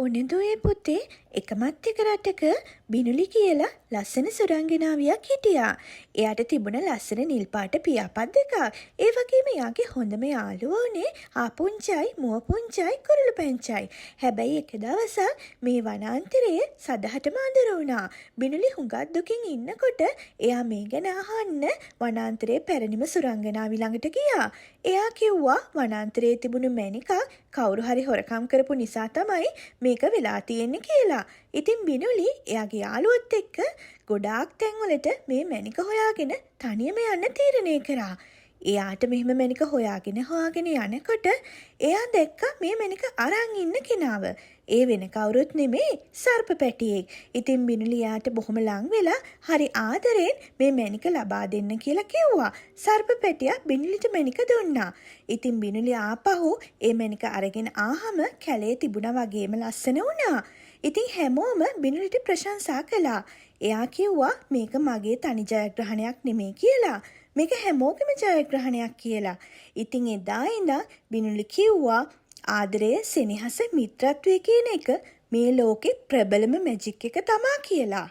උනදුවේ පුතේ එකමත් එක රටක බිනුලි කියලා ලස්සන සුරංගනාවියක් හිටියා. එයාට තිබුණ ලස්සන නිල් පාට පියාපත් දෙකක්. ඒ වගේම එයාගේ හොඳම යාළුවා උනේ ආපුංචයි, මුවපුංචයි, කුරුළු පැංචයි. හැබැයි එක දවසක් මේ වනාන්තරයේ සදහටම අඳුර වුණා. බිනුලි හුඟක් දුකින් ඉන්නකොට එයා මේ ගැන අහන්න වනාන්තරයේ පැරණිම සුරංගනාවි ළඟට ගියා. එයා කිව්වා වනාන්තරයේ තිබුණු මැණිකක් කවුරු හරි හොරකම් කරපු නිසා තමයි මේක වෙලා තියෙන්නේ කියලා. ඉතින් බිනුලි එයාගේ යාළුවොත් එක්ක ගොඩාක් තැන්වලට මේ මැණික හොයාගෙන තනියම යන්න තීරණය කරා. එයාට මෙහෙම මැණික හොයාගෙන යනකොට එයා දැක්ක මේ මැණික අරන් ඉන්න කෙනාව. ඒ වෙන කවුරුත් නෙමේ සර්ප පැටියෙක්. ඉතින් බිනුලි එයාට බොහොම ලං වෙලා හරි ආදරෙන් මේ මැණික ලබා දෙන්න කියලා කිව්වා. සර්ප පැටියා බිනුලිට මැණික දුන්නා. ඉතින් බිනුලි ආපහු ඒ මැණික අරගෙන ආහම කැලේ තිබුණා වගේම ලස්සන වුණා. ඉතින් හැමෝම බිනුලිට ප්‍රශංසා කළා. එයා කිව්වා මේක මගේ තනි ජයග්‍රහණයක් නෙමෙයි කියලා. මේක හැමෝගෙම ජයග්‍රහණයක් කියලා. ඉතින් එදා ඉඳන් බිනුලි කිව්වා ආදරය, සෙනෙහස, මිත්‍රත්වය කියන එක මේ ලෝකේ ප්‍රබලම මැජික් එක තමා කියලා.